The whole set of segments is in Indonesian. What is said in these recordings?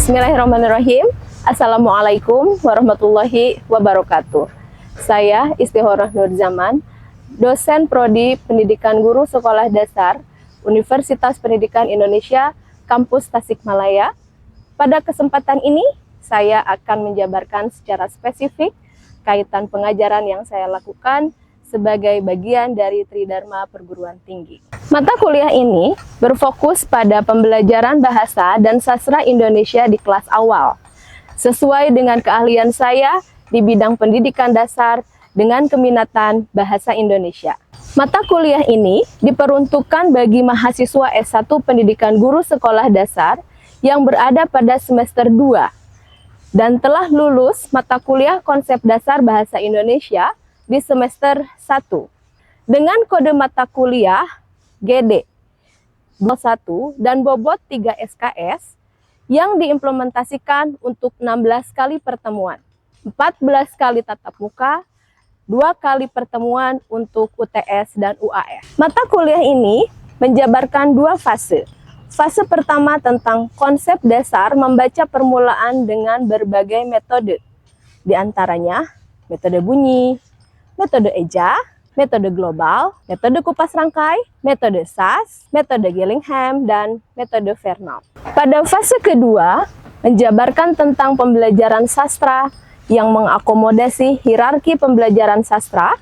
Bismillahirrahmanirrahim. Assalamualaikum warahmatullahi wabarakatuh. Saya Istihoroh Nur Zaman, dosen Prodi Pendidikan Guru Sekolah Dasar Universitas Pendidikan Indonesia, Kampus Tasikmalaya. Pada kesempatan ini, saya akan menjabarkan secara spesifik kaitan pengajaran yang saya lakukan sebagai bagian dari Tridharma Perguruan Tinggi. Mata kuliah ini berfokus pada pembelajaran bahasa dan sastra Indonesia di kelas awal, sesuai dengan keahlian saya di bidang pendidikan dasar dengan keminatan bahasa Indonesia. Mata kuliah ini diperuntukkan bagi mahasiswa S1 Pendidikan Guru Sekolah Dasar yang berada pada semester 2 dan telah lulus mata kuliah konsep dasar bahasa Indonesia di semester 1 dengan kode mata kuliah GD 01 dan bobot 3 SKS yang diimplementasikan untuk 16 kali pertemuan, 14 kali tatap muka, 2 kali pertemuan untuk UTS dan UAS. Mata kuliah ini menjabarkan 2 fase. Fase pertama tentang konsep dasar membaca permulaan dengan berbagai metode, di antaranya metode bunyi, metode eja, metode global, metode kupas rangkai, metode SAS, metode Gillingham, dan metode Vernal. Pada fase kedua, menjabarkan tentang pembelajaran sastra yang mengakomodasi hierarki pembelajaran sastra,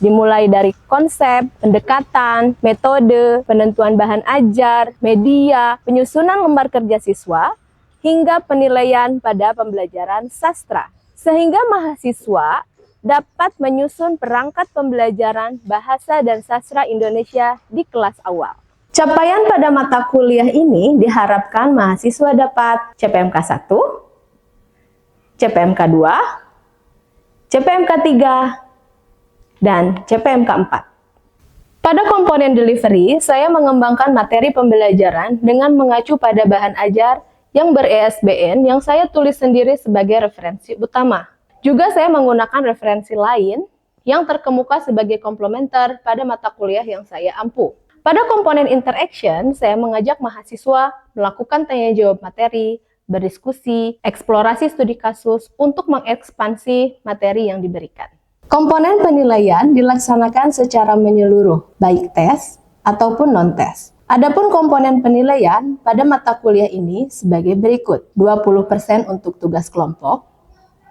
dimulai dari konsep, pendekatan, metode, penentuan bahan ajar, media, penyusunan lembar kerja siswa, hingga penilaian pada pembelajaran sastra. Sehingga mahasiswa dapat menyusun perangkat pembelajaran bahasa dan sastra Indonesia di kelas awal. Capaian pada mata kuliah ini diharapkan mahasiswa dapat CPMK 1, CPMK 2, CPMK 3, dan CPMK 4. Pada komponen delivery, saya mengembangkan materi pembelajaran dengan mengacu pada bahan ajar yang ber-ESBN yang saya tulis sendiri sebagai referensi utama. Juga saya menggunakan referensi lain yang terkemuka sebagai komplementer pada mata kuliah yang saya ampu. Pada komponen interaction, saya mengajak mahasiswa melakukan tanya jawab materi, berdiskusi, eksplorasi studi kasus untuk mengekspansi materi yang diberikan. Komponen penilaian dilaksanakan secara menyeluruh, baik tes ataupun non-tes. Adapun komponen penilaian pada mata kuliah ini sebagai berikut: 20% untuk tugas kelompok,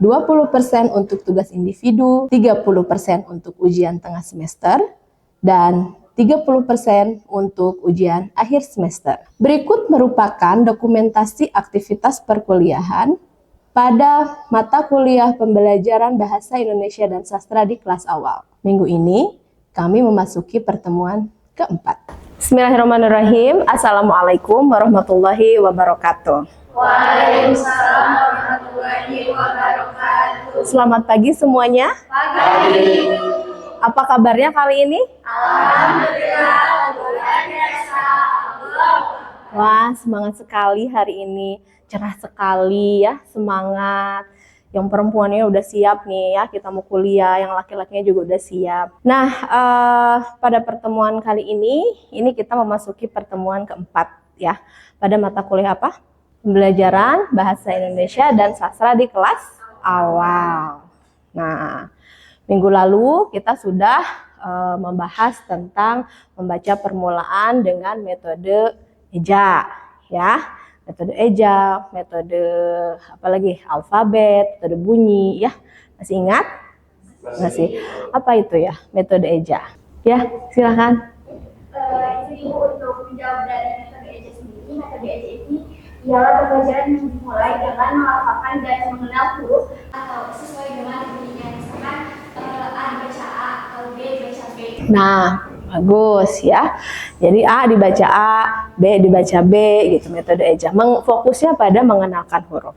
20% untuk tugas individu, 30% untuk ujian tengah semester, dan 30% untuk ujian akhir semester. Berikut merupakan dokumentasi aktivitas perkuliahan pada mata kuliah pembelajaran bahasa Indonesia dan sastra di kelas awal. Minggu ini kami memasuki pertemuan keempat. Bismillahirrahmanirrahim. Assalamualaikum warahmatullahi wabarakatuh. Waalaikumsalam warahmatullahi wabarakatuh. Selamat pagi semuanya. Pagi. Apa kabarnya kali ini? Alhamdulillah, luar biasa. Wah, semangat sekali hari ini. Cerah sekali ya, semangat. Yang perempuannya udah siap nih ya, kita mau kuliah. Yang laki-lakinya juga udah siap. Nah, pada pertemuan kali ini kita memasuki pertemuan keempat ya. Pada mata kuliah apa? Pembelajaran bahasa Indonesia dan sastra di kelas awal. Nah, minggu lalu kita sudah membahas tentang membaca permulaan dengan metode eja, ya. Metode eja, metode apalagi alfabet, metode bunyi, ya. Masih ingat? Masih. Apa itu ya? Metode eja. Ya, silakan. Ibu untuk menjawab dari metode eja sendiri, metode eja ini ialah pembelajaran yang dimulai dengan melafalkan dan mengenal huruf atau sesuai dengan bunyinya. Misalkan A dibaca A atau B dibaca B. Nah, bagus ya. Jadi A dibaca A, B dibaca B gitu, metode eja. Fokusnya pada mengenalkan huruf.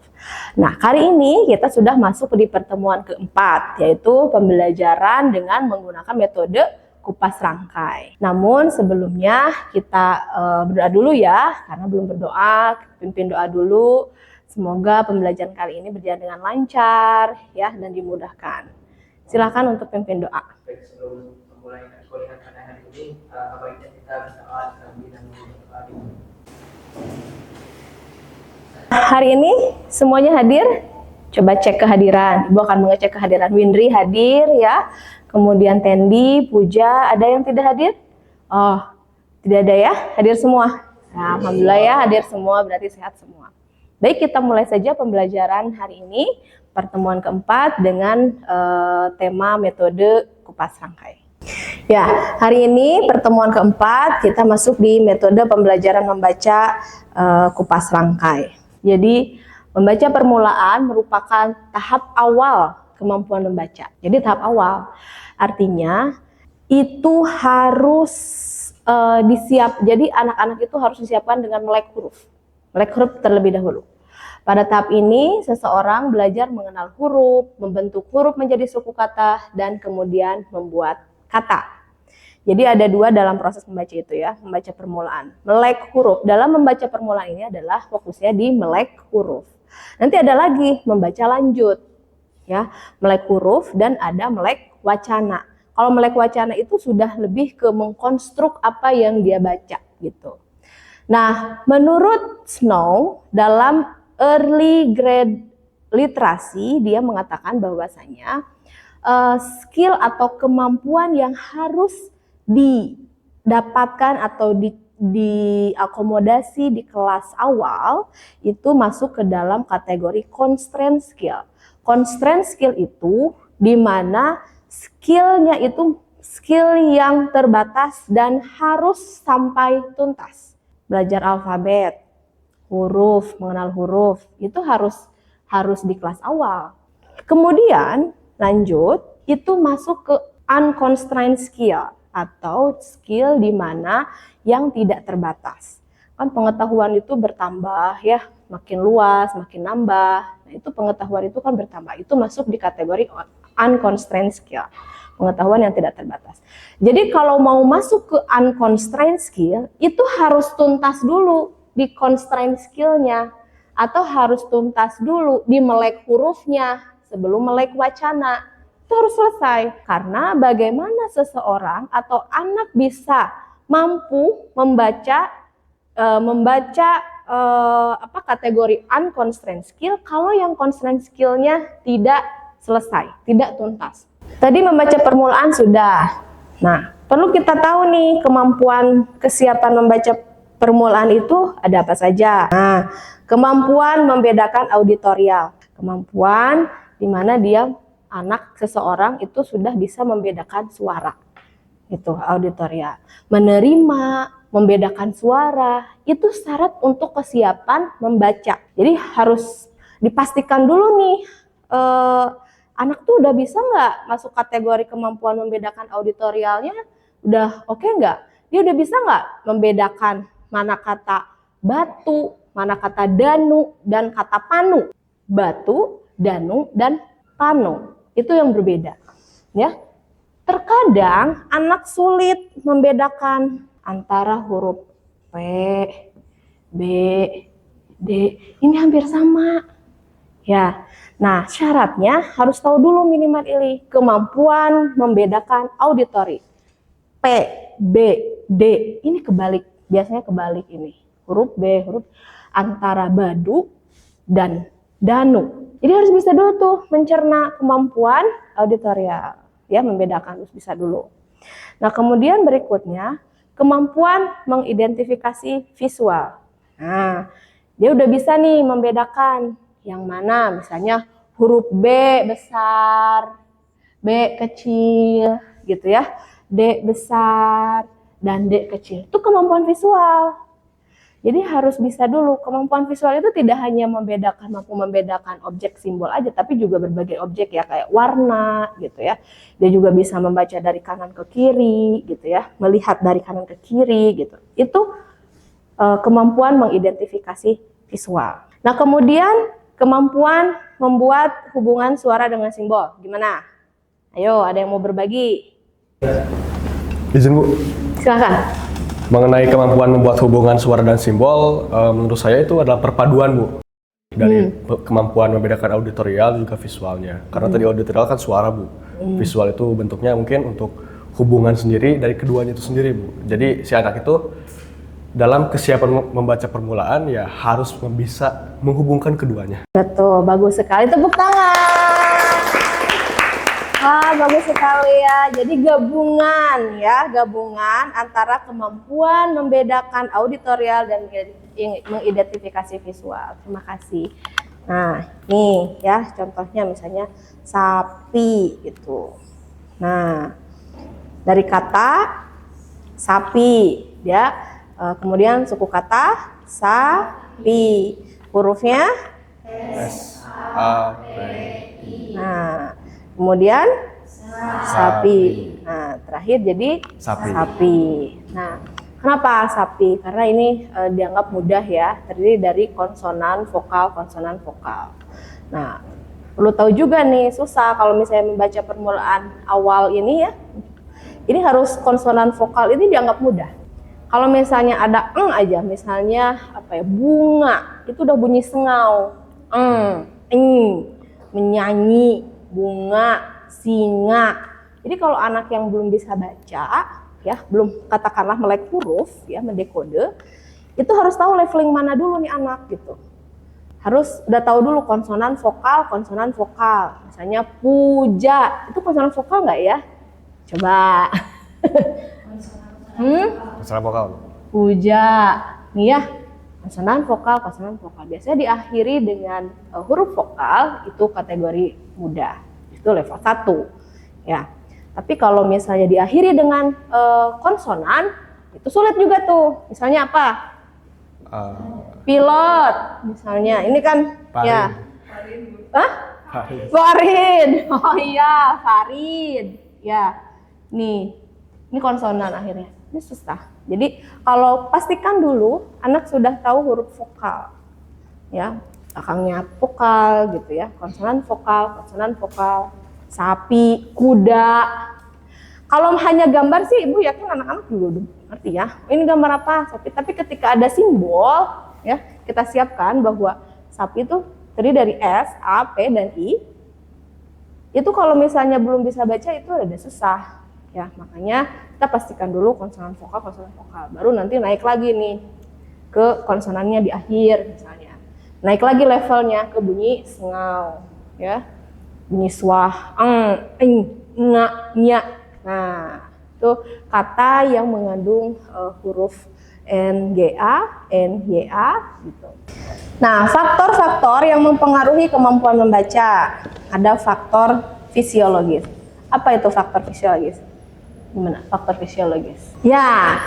Nah, kali ini kita sudah masuk di pertemuan keempat, yaitu pembelajaran dengan menggunakan metode kupas rangkai. Namun sebelumnya kita berdoa dulu ya, karena belum berdoa, pimpin doa dulu. Semoga pembelajaran kali ini berjalan dengan lancar ya dan dimudahkan. Silakan untuk pimpin doa. Baik, sebelum memulai kuliah pada hari ini, baiknya kita berdoa terlebih dahulu. Hari ini semuanya hadir? Coba cek kehadiran. Ibu akan mengecek kehadiran. Windri hadir ya. Kemudian Tendi, Puja, ada yang tidak hadir? Oh, tidak ada ya? Hadir semua? Nah, alhamdulillah ya, hadir semua, berarti sehat semua. Baik, kita mulai saja pembelajaran hari ini. Pertemuan keempat dengan tema metode kupas rangkai. Ya, hari ini pertemuan keempat kita masuk di metode pembelajaran membaca kupas rangkai. Jadi, membaca permulaan merupakan tahap awal kemampuan membaca. Jadi tahap awal artinya itu harus jadi anak-anak itu harus disiapkan dengan melek huruf terlebih dahulu. Pada tahap ini seseorang belajar mengenal huruf, membentuk huruf menjadi suku kata, dan kemudian membuat kata. Jadi ada dua dalam proses membaca itu ya, membaca permulaan. Melek huruf, dalam membaca permulaan ini adalah fokusnya di melek huruf. Nanti ada lagi membaca lanjut, ya, melek huruf dan ada melek wacana. Kalau melek wacana itu sudah lebih ke mengkonstruk apa yang dia baca gitu. Nah, menurut Snow dalam early grade literasi dia mengatakan bahwasanya skill atau kemampuan yang harus didapatkan atau diakomodasi di kelas awal itu masuk ke dalam kategori constraint skill. Constraint skill itu di mana skillnya itu skill yang terbatas dan harus sampai tuntas. Belajar alfabet, huruf, mengenal huruf itu harus di kelas awal. Kemudian lanjut itu masuk ke unconstrained skill atau skill di mana yang tidak terbatas. Kan pengetahuan itu bertambah ya, makin luas, makin nambah. Nah, itu pengetahuan itu kan bertambah. Itu masuk di kategori unconstrained skill, pengetahuan yang tidak terbatas. Jadi kalau mau masuk ke unconstrained skill, itu harus tuntas dulu di constrained skillnya, atau harus tuntas dulu di melek hurufnya sebelum melek wacana. Itu harus selesai, karena bagaimana seseorang atau anak bisa mampu membaca kategori unconstrained skill kalau yang constrained skillnya tidak selesai, tidak tuntas. Tadi membaca permulaan sudah. Nah, perlu kita tahu nih kemampuan kesiapan membaca permulaan itu ada apa saja. Nah, kemampuan membedakan auditorial, kemampuan di mana anak seseorang itu sudah bisa membedakan suara, itu auditorial. Menerima, membedakan suara, itu syarat untuk kesiapan membaca. Jadi harus dipastikan dulu nih, anak tuh udah bisa nggak masuk kategori kemampuan membedakan auditorialnya, udah oke nggak? Dia udah bisa nggak membedakan mana kata batu, mana kata danu, dan kata panu. Batu, danu, dan panu. Itu yang berbeda, ya. Terkadang anak sulit membedakan antara huruf P, B, D. Ini hampir sama, ya. Nah, syaratnya harus tahu dulu minimal ini kemampuan membedakan auditori. P, B, D. Ini kebalik, biasanya kebalik ini. Huruf B, huruf antara badu dan danu. Jadi harus bisa dulu tuh mencerna kemampuan auditorial, ya, membedakan harus bisa dulu. Nah, kemudian berikutnya kemampuan mengidentifikasi visual. Nah, dia udah bisa nih membedakan yang mana, misalnya huruf B besar, B kecil, gitu ya, D besar dan D kecil. Itu kemampuan visual. Jadi harus bisa dulu. Kemampuan visual itu tidak hanya mampu membedakan objek simbol aja, tapi juga berbagai objek ya, kayak warna gitu ya. Dia juga bisa membaca dari kanan ke kiri gitu ya, melihat dari kanan ke kiri gitu. Itu kemampuan mengidentifikasi visual. Nah, kemudian kemampuan membuat hubungan suara dengan simbol. Gimana? Ayo, ada yang mau berbagi? Izin Bu. Silakan. Mengenai kemampuan membuat hubungan suara dan simbol, menurut saya itu adalah perpaduan Bu. Dari kemampuan membedakan auditorial juga visualnya. Karena tadi auditorial kan suara Bu. Visual itu bentuknya mungkin untuk hubungan sendiri dari keduanya itu sendiri Bu. Jadi si anak itu dalam kesiapan membaca permulaan ya harus bisa menghubungkan keduanya. Betul, bagus sekali. Tepuk tangan. Bagus sekali ya. Jadi gabungan antara kemampuan membedakan auditorial dan mengidentifikasi visual. Terima kasih. Nah, nih ya contohnya misalnya sapi gitu. Nah, dari kata sapi ya, kemudian suku kata sapi, hurufnya S A P. nah, kemudian sapi. Nah, terakhir jadi sapi. Nah, kenapa sapi? Karena ini dianggap mudah ya, terdiri dari konsonan vokal. Nah, perlu tahu juga nih, susah kalau misalnya membaca permulaan awal ini ya. Ini harus konsonan vokal ini dianggap mudah. Kalau misalnya ada eng aja, misalnya apa ya, bunga, itu udah bunyi sengau. Menyanyi, bunga, singa. Jadi kalau anak yang belum bisa baca, ya belum katakanlah melek huruf, ya mendekode, itu harus tahu leveling mana dulu nih anak gitu. Harus udah tahu dulu konsonan vokal. Misalnya puja, itu konsonan vokal nggak ya? Coba. Konsonan vokal. Puja, nih ya, konsonan vokal. Biasanya diakhiri dengan huruf vokal, itu kategori mudah. Itu level 1. Ya. Tapi kalau misalnya diakhiri dengan konsonan, itu sulit juga tuh. Misalnya apa? Pilot, misalnya. Ini kan Farid. ya. Farid. Oh iya, Farid. Ya. Nih. Ini konsonan akhirnya. Ini susah. Jadi kalau pastikan dulu anak sudah tahu huruf vokal. Ya, belakangnya vokal gitu ya. Konsonan vokal. Sapi, kuda. Kalau hanya gambar sih Ibu yakin anak-anak juga udah ngerti ya. Ini gambar apa? Sapi. Tapi ketika ada simbol ya, kita siapkan bahwa sapi itu terdiri dari S, A, P, dan I. Itu kalau misalnya belum bisa baca itu ada susah. Ya, makanya kita pastikan dulu konsonan vokal. Baru nanti naik lagi nih ke konsonannya di akhir misalnya. Naik lagi levelnya ke bunyi sengau, ya. Bunyi swah, nya. Nah, itu kata yang mengandung huruf NGA, NYA gitu. Nah, faktor-faktor yang mempengaruhi kemampuan membaca. Ada faktor fisiologis. Apa itu faktor fisiologis? Gimana? Faktor fisiologis. Ya,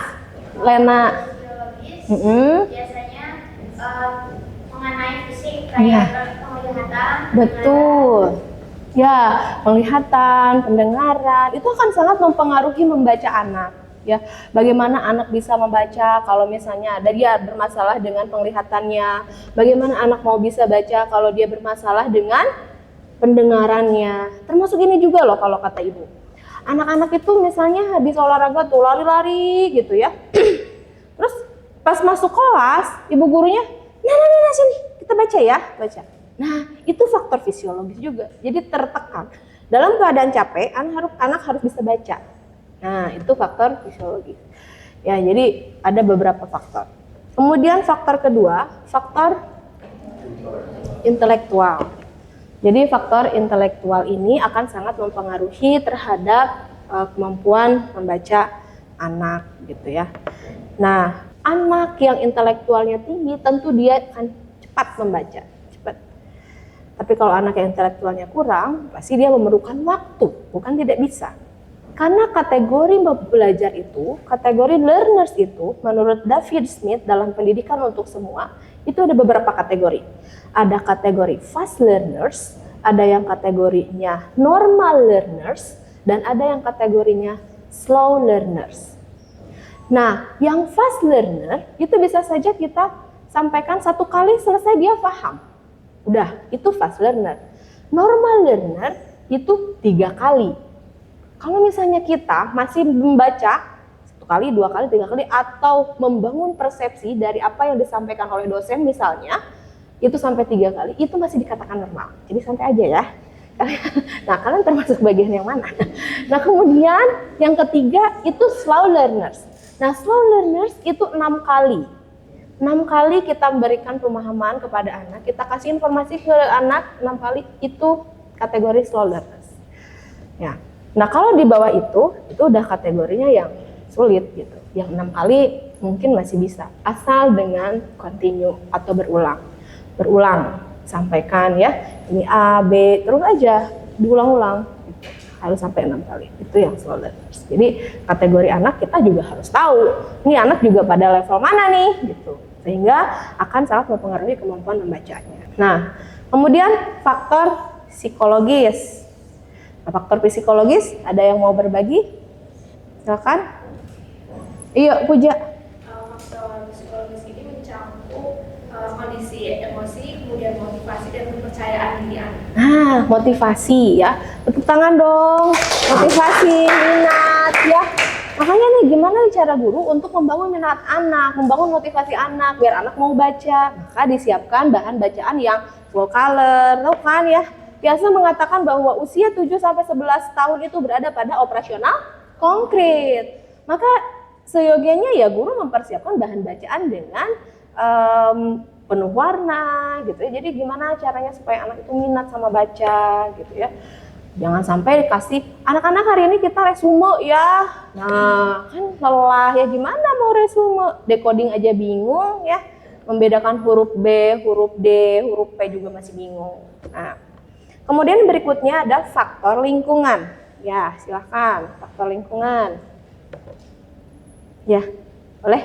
Lena. Biasanya mengenai fisik kayak penglihatan. Betul. Ya, penglihatan, pendengaran itu akan sangat mempengaruhi membaca anak. Ya, bagaimana anak bisa membaca kalau misalnya ada dia bermasalah dengan penglihatannya. Bagaimana anak mau bisa baca kalau dia bermasalah dengan pendengarannya. Termasuk ini juga loh kalau kata ibu. Anak-anak itu misalnya habis olahraga tuh lari-lari gitu ya. Terus pas masuk kelas, ibu gurunya, nah sini kita baca ya, baca. Nah, itu faktor fisiologis juga. Jadi tertekan. Dalam keadaan capek, anak harus bisa baca. Nah, itu faktor fisiologis. Ya, jadi ada beberapa faktor. Kemudian faktor kedua, faktor intelektual. Jadi faktor intelektual ini akan sangat mempengaruhi terhadap kemampuan membaca anak gitu ya. Nah, anak yang intelektualnya tinggi tentu dia akan cepat membaca, cepat. Tapi kalau anak yang intelektualnya kurang, pasti dia memerlukan waktu, bukan tidak bisa. Karena kategori belajar itu, kategori learners itu, menurut David Smith dalam Pendidikan untuk Semua, itu ada beberapa kategori. Ada kategori fast learners, ada yang kategorinya normal learners, dan ada yang kategorinya slow learners. Nah, yang fast learner itu bisa saja kita sampaikan satu kali selesai dia paham. Udah, itu fast learner. Normal learner itu 3 kali. Kalau misalnya kita masih membaca 1 kali, 2 kali, 3 kali, atau membangun persepsi dari apa yang disampaikan oleh dosen misalnya, itu sampai 3 kali, itu masih dikatakan normal. Jadi santai aja ya. Nah, kalian termasuk bagian yang mana? Nah, kemudian yang ketiga itu slow learners. Nah, slow learners itu 6 kali. 6 kali kita memberikan pemahaman kepada anak, kita kasih informasi ke anak 6 kali, itu kategori slow learners. Ya. Nah, kalau di bawah itu udah kategorinya yang sulit gitu. Yang 6 kali mungkin masih bisa, asal dengan continue atau berulang. Berulang, sampaikan ya, ini A, B, terus aja diulang-ulang. Harus sampai 6 kali, itu yang slow learners. Jadi kategori anak kita juga harus tahu, ini anak juga pada level mana nih gitu, sehingga akan sangat mempengaruhi kemampuan membacanya. Nah, kemudian faktor psikologis. Nah, faktor psikologis, ada yang mau berbagi? Silakan. Iya, Puja. Faktor psikologis ini mencakup kondisi emosi, kemudian motivasi dan kepercayaan diri anak. Nah, motivasi ya. Tepuk tangan dong. Motivasi, minat ya. Makanya nih, gimana cara guru untuk membangun minat anak, membangun motivasi anak biar anak mau baca? Maka disiapkan bahan bacaan yang full color, tahu kan ya? Biasa mengatakan bahwa usia 7 sampai 11 tahun itu berada pada operasional konkret. Maka seyogianya ya guru mempersiapkan bahan bacaan dengan penuh warna gitu ya. Jadi gimana caranya supaya anak itu minat sama baca gitu ya. Jangan sampai dikasih anak-anak hari ini kita resume ya. Nah, kan lelah ya, gimana mau resume? Decoding aja bingung ya. Membedakan huruf B, huruf D, huruf P juga masih bingung. Nah, kemudian berikutnya ada faktor lingkungan. Ya, silahkan faktor lingkungan. Ya, boleh?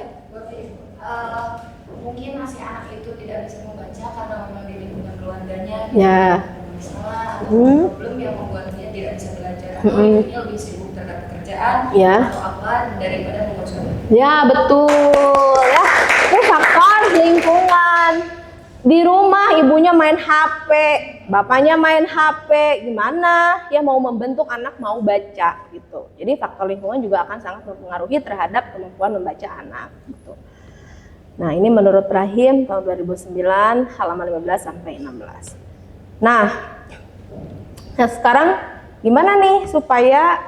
Mungkin masih anak itu tidak bisa membaca karena memang di lingkungan keluarganya Ya. masalah atau problem yang membuat dia tidak bisa belajar, atau dia lebih sibuk terhadap pekerjaan Ya. atau apa daripada membaca. Ya, betul ya. Itu faktor lingkungan. Di rumah ibunya main HP, bapaknya main HP, gimana ya mau membentuk anak mau baca gitu. Jadi faktor lingkungan juga akan sangat mempengaruhi terhadap kemampuan membaca anak gitu. Nah, ini menurut Rahim tahun 2009 halaman 15 sampai 16. Nah, sekarang gimana nih supaya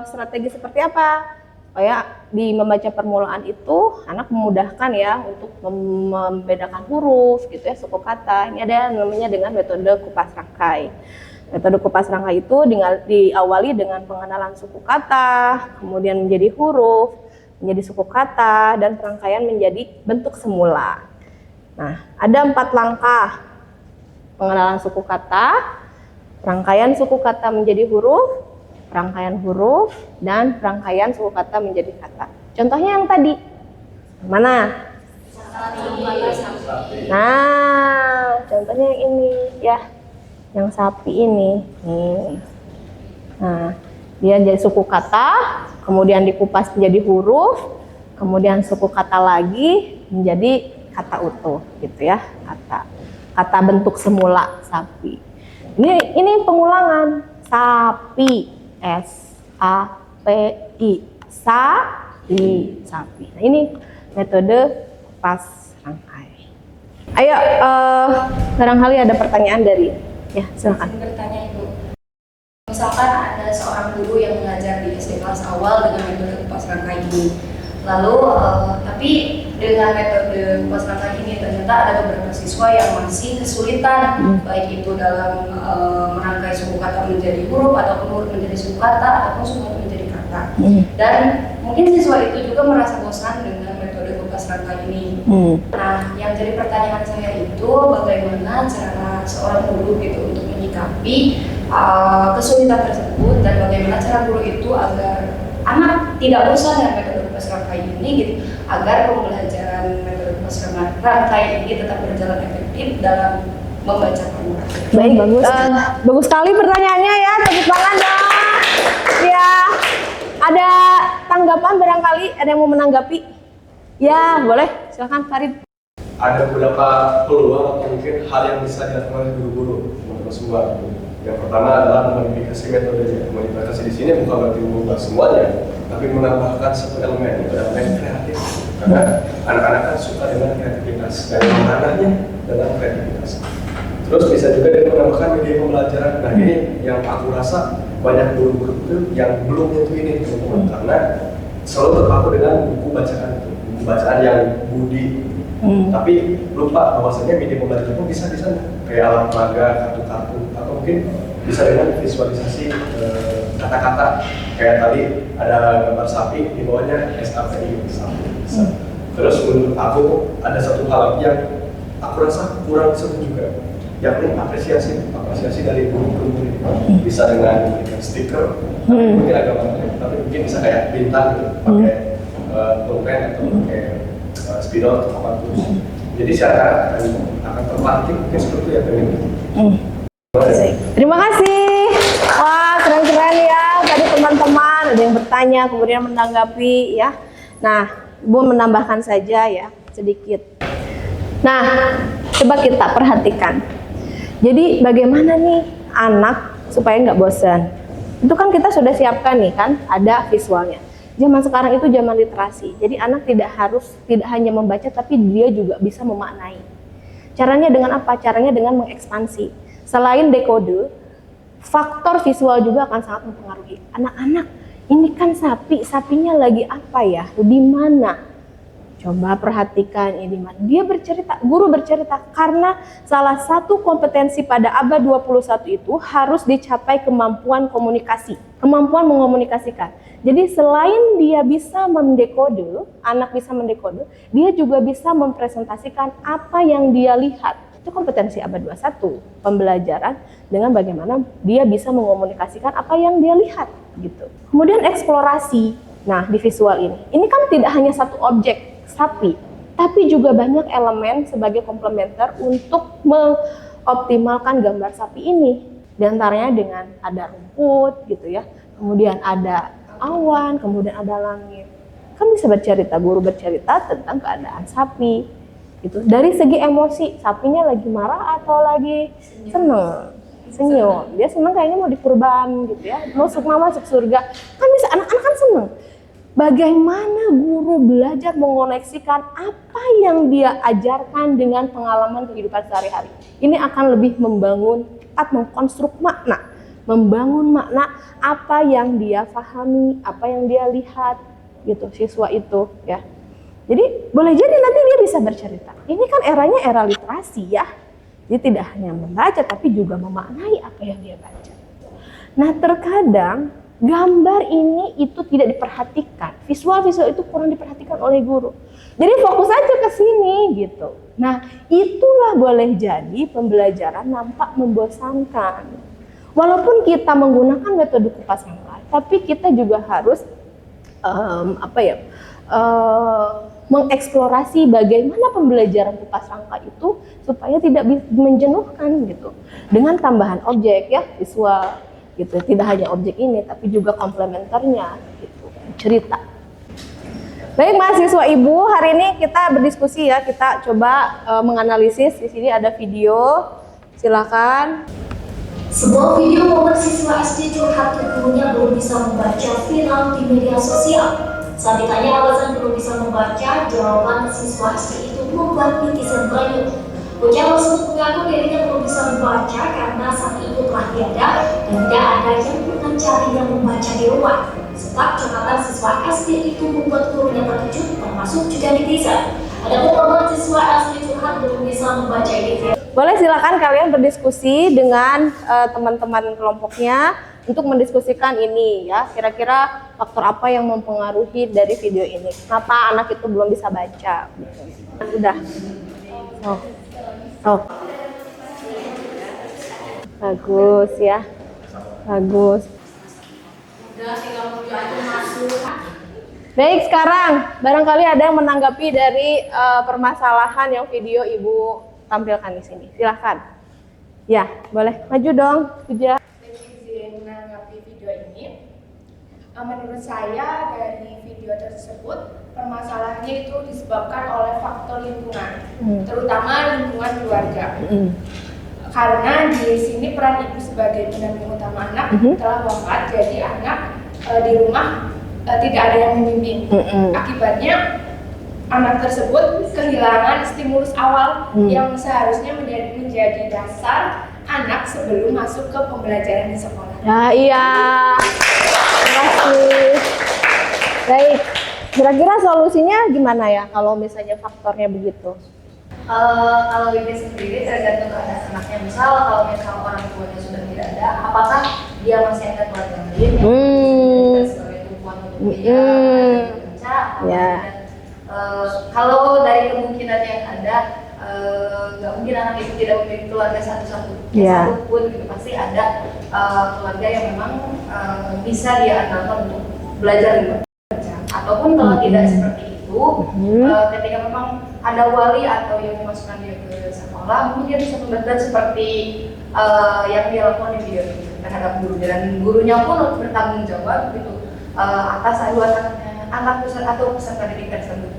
strategi seperti apa? Supaya di membaca permulaan itu anak memudahkan ya untuk membedakan huruf gitu ya, suku kata. Ini ada yang namanya dengan metode kupas rangkai. Metode kupas rangkai itu diawali dengan pengenalan suku kata, kemudian menjadi huruf, menjadi suku kata, dan perangkaian menjadi bentuk semula. Nah, ada 4 langkah. Pengenalan suku kata, perangkaian suku kata menjadi huruf, perangkaian huruf, dan perangkaian suku kata menjadi kata. Contohnya yang tadi. Mana? Nah, contohnya yang ini ya. Yang sapi ini. Nih. Nah, dia jadi suku kata, kemudian dikupas menjadi huruf, kemudian suku kata lagi menjadi kata utuh gitu ya, kata bentuk semula sapi. Ini pengulangan sapi, S-A-P-I, sapi. Nah, ini metode kupas rangkai. Ayo, barangkali ada pertanyaan dari ya, silakan. Bertanya Ibu. Misalkan ada seorang guru yang mengajar di SD kelas awal dengan metode kupas rangkai ini. Lalu, tapi dengan metode kupas rangkai ini ternyata ada beberapa siswa yang masih kesulitan, baik itu dalam merangkai suku kata menjadi huruf, ataupun huruf menjadi suku kata, ataupun suku kata menjadi kata. Dan mungkin siswa itu juga merasa bosan dengan metode kupas rangkai ini. Nah, yang jadi pertanyaan saya itu bagaimana cara seorang guru gitu untuk menyikapi kesulitan tersebut, dan bagaimana cara guru itu agar anak tidak bosan dengan metode kupas rangkai ini gitu, agar pembelajaran metode kupas rangkai ini tetap berjalan efektif dalam membaca permulaan. Baik, bagus sekali pertanyaannya ya, tepuk tangan dong. Ya, ada tanggapan barangkali, ada yang mau menanggapi? Ya, boleh, silakan Farid. Ada beberapa peluang atau mungkin hal yang bisa dilakukan oleh guru-guru untuk semua. Yang pertama adalah memodifikasi metodenya. Modifikasi di sini bukan berarti mengubah semuanya, tapi menambahkan satu elemen, yaitu elemen kreatif. Karena anak-anak kan suka dengan kreativitas dan ranahnya dalam kreativitas. Terus bisa juga dengan menambahkan media pembelajaran. Nah, ini yang aku rasa banyak guru-guru itu yang belum tentu ini teman-teman, karena selalu terpaku dengan buku bacaan itu, buku bacaan yang budi. Tapi lupa bahwasanya media pembelajaran pun bisa di sana, kayak alat peraga, kartu-kartu, atau mungkin bisa dengan visualisasi kata-kata. Kayak tadi ada gambar sapi, di bawahnya SAPI, sapi. Bisa. Terus menurut aku ada satu hal lagi yang aku rasa kurang seru juga, yakni apresiasi dari guru-guru ini. Bisa dengan memberikan stiker, mungkin agak banyak, tapi mungkin bisa kayak bintang gitu, pakai pulpen atau pakai spidol atau apa tuh. Jadi secara akan terpancing mungkin seperti ya pengen. Terima kasih. Wah, keren-keren ya. Tadi teman-teman ada yang bertanya, kemudian menanggapi ya. Nah, Ibu menambahkan saja ya sedikit. Nah, coba kita perhatikan. Jadi bagaimana nih anak supaya nggak bosan? Itu kan kita sudah siapkan nih kan, ada visualnya. Zaman sekarang itu zaman literasi. Jadi anak tidak hanya membaca, tapi dia juga bisa memaknai. Caranya dengan apa? Caranya dengan mengekspansi. Selain dekode, faktor visual juga akan sangat mempengaruhi. Anak-anak, ini kan sapi, sapinya lagi apa ya? Di mana? Coba perhatikan ini, dia bercerita, guru bercerita, karena salah satu kompetensi pada abad 21 itu harus dicapai kemampuan komunikasi, kemampuan mengomunikasikan. Jadi selain dia bisa mendekode, anak bisa mendekode, dia juga bisa mempresentasikan apa yang dia lihat. Itu kompetensi abad 21, pembelajaran dengan bagaimana dia bisa mengomunikasikan apa yang dia lihat gitu. Kemudian eksplorasi. Nah, di visual ini kan tidak hanya satu objek sapi, tapi juga banyak elemen sebagai komplementer untuk mengoptimalkan gambar sapi ini. Di antaranya dengan ada rumput gitu ya, kemudian ada awan, kemudian ada langit. Kan bisa bercerita, guru bercerita tentang keadaan sapi gitu. Dari segi emosi, sapinya lagi marah atau lagi seneng, senyum. Dia seneng kayaknya mau dikurban gitu ya, masuk surga. Kan bisa, anak-anak kan seneng. Bagaimana guru belajar mengoneksikan apa yang dia ajarkan dengan pengalaman kehidupan sehari-hari. Ini akan lebih membangun, cepat mengkonstruk makna, membangun makna apa yang dia pahami, apa yang dia lihat gitu, siswa itu ya. Jadi boleh jadi nanti dia bisa bercerita. Ini kan eranya era literasi ya. Dia tidak hanya membaca tapi juga memaknai apa yang dia baca. Nah, terkadang gambar ini itu tidak diperhatikan. Visual-visual itu kurang diperhatikan oleh guru. Jadi fokus aja ke sini gitu. Nah, itulah boleh jadi pembelajaran nampak membosankan. Walaupun kita menggunakan metode kupas rangka, tapi kita juga harus mengeksplorasi bagaimana pembelajaran kupas rangka itu supaya tidak menjenuhkan gitu. Dengan tambahan objek ya, visual gitu. Tidak hanya objek ini tapi juga komplementernya gitu, cerita. Baik mahasiswa Ibu, hari ini kita berdiskusi ya, kita coba menganalisis. Di sini ada video. Silakan. Sebuah video momen siswa SD curhat ke gurunya belum bisa membaca viral di media sosial. Saat ditanya alasan belum bisa membaca, jawaban siswa SD itu membuat netizen berayun. Bocah tersebut mengaku dirinya belum bisa membaca karena saat itu telah tiada dan tidak ada yang mencari yang membaca di rumah. Sebab curhatan siswa SD itu membuat gurunya terkejut, termasuk juga netizen. Ada beberapa siswa SD curhat belum bisa membaca ini. Boleh silakan kalian berdiskusi dengan teman-teman kelompoknya untuk mendiskusikan ini ya. Kira-kira faktor apa yang mempengaruhi dari video ini? Kenapa anak itu belum bisa baca? Udah. Oh. Bagus ya. Bagus. Baik, sekarang barangkali ada yang menanggapi dari permasalahan yang video Ibu tampilkan di sini. Silahkan. Ya, boleh maju dong, Puja. Izin menanggapi video ini. Menurut saya dari video tersebut permasalahannya itu disebabkan oleh faktor lingkungan, terutama lingkungan keluarga. Karena di sini peran ibu sebagai pendamping utama anak telah wafat, jadi anak di rumah tidak ada yang membimbing. Akibatnya anak tersebut kehilangan stimulus awal yang seharusnya menjadi dasar anak sebelum masuk ke pembelajaran di sekolah. Ya, iya. Terima kasih. Baik, kira-kira solusinya gimana ya kalau misalnya faktornya begitu? Kalau ini sendiri tergantung keadaan anaknya. Misal kalau orang tuanya sudah tidak ada, apakah dia masih ada keluarga lain yang sebagai tumpuan untuk dia baca? Ya. Kalau dari kemungkinan yang ada, nggak mungkin anak itu tidak memiliki keluarga satu-satu. Ya. Satupun gitu pasti ada keluarga yang memang bisa dia andalkan untuk belajar membaca. Ataupun kalau tidak seperti itu, ketika memang ada wali atau yang memasukkan dia ke sekolah, mungkin dia bisa membantu seperti yang dia lakukan di video ini terhadap guru, dan gurunya pun bertanggung jawab gitu atas aduan anak atau peserta didik tersebut.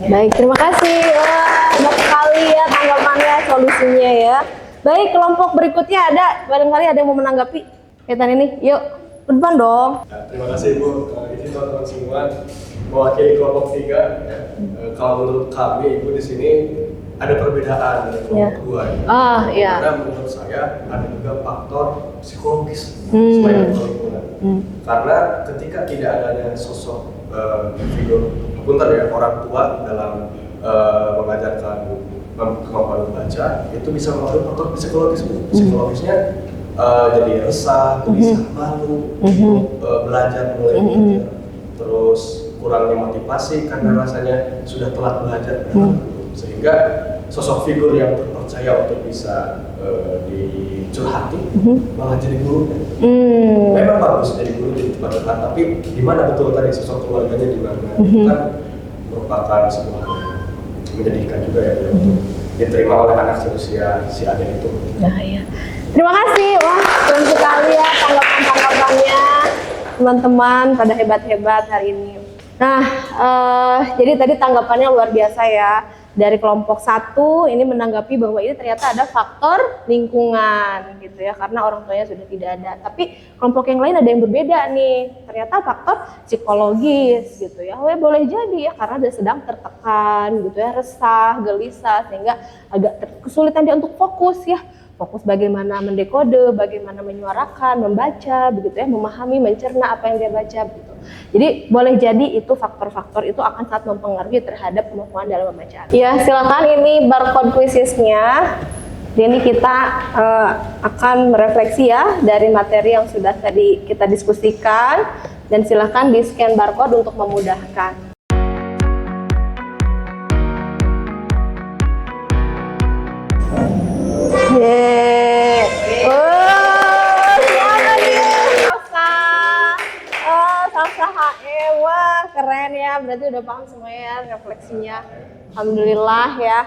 Baik, terima kasih. Wah, banyak sekali ya tanggapannya, solusinya ya. Baik, kelompok berikutnya ada, barangkali ada yang mau menanggapi kaitan ini. Yuk, ke depan dong. Terima kasih Bu. Ini teman-teman semua mewakili kelompok 3. Ya. Kalau menurut kami Ibu di sini ada perbedaan dari kelompok 2. Iya. Karena menurut saya ada juga faktor psikologis selain lingkungan. Karena ketika tidak adanya sosok figur punten ya orang tua dalam mengajarkan kemampuan membaca, itu bisa mempengaruhi faktor psikologis. Psikologisnya jadi resah, gelisah, malu untuk belajar, mulai belajar. Terus kurangnya motivasi karena rasanya sudah telat belajar, sehingga sosok figur yang terpercaya untuk bisa dicurhati malah jadi guru. Memang bagus jadi guru di tempat dekat, tapi di mana betul tadi sosok keluarganya di mana? Itu kan merupakan sebuah menyedihkan juga ya untuk diterima oleh anak seusia si adik itu. Nah, iya. Terima kasih, wah keren sekali ya tanggapan-tanggapannya teman-teman, pada hebat-hebat hari ini. Nah, jadi tadi tanggapannya luar biasa ya. Dari kelompok 1 ini menanggapi bahwa ini ternyata ada faktor lingkungan gitu ya, karena orang tuanya sudah tidak ada. Tapi kelompok yang lain ada yang berbeda nih, ternyata faktor psikologis gitu ya. Oh ya boleh jadi ya, karena dia sedang tertekan gitu ya, resah, gelisah, sehingga agak kesulitan dia untuk fokus ya. Fokus bagaimana mendekode, bagaimana menyuarakan, membaca, begitu ya, memahami, mencerna apa yang dia baca, begitu. Jadi boleh jadi itu faktor-faktor itu akan sangat mempengaruhi terhadap kemampuan dalam membaca. Ya, silakan ini barcode quiznya. Ini kita akan merefleksi ya dari materi yang sudah tadi kita diskusikan, dan silakan di scan barcode untuk memudahkan. Wah, keren ya, berarti udah paham semuanya ya refleksinya. Alhamdulillah ya.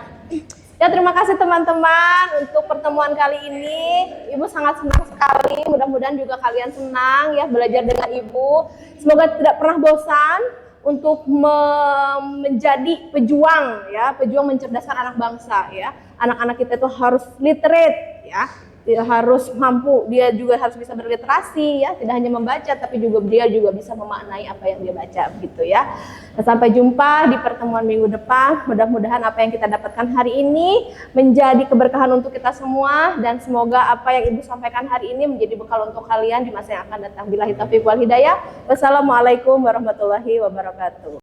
Ya, terima kasih teman-teman untuk pertemuan kali ini. Ibu sangat senang sekali, mudah-mudahan juga kalian senang ya belajar dengan Ibu. Semoga tidak pernah bosan untuk menjadi pejuang ya, pejuang mencerdaskan anak bangsa ya. Anak-anak kita itu harus literate ya. Dia harus mampu, dia juga harus bisa berliterasi ya, tidak hanya membaca tapi juga dia juga bisa memaknai apa yang dia baca gitu ya. Dan sampai jumpa di pertemuan minggu depan. Mudah-mudahan apa yang kita dapatkan hari ini menjadi keberkahan untuk kita semua, dan semoga apa yang Ibu sampaikan hari ini menjadi bekal untuk kalian di masa yang akan datang. Billahi taufiq wal hidayah. Wassalamualaikum warahmatullahi wabarakatuh.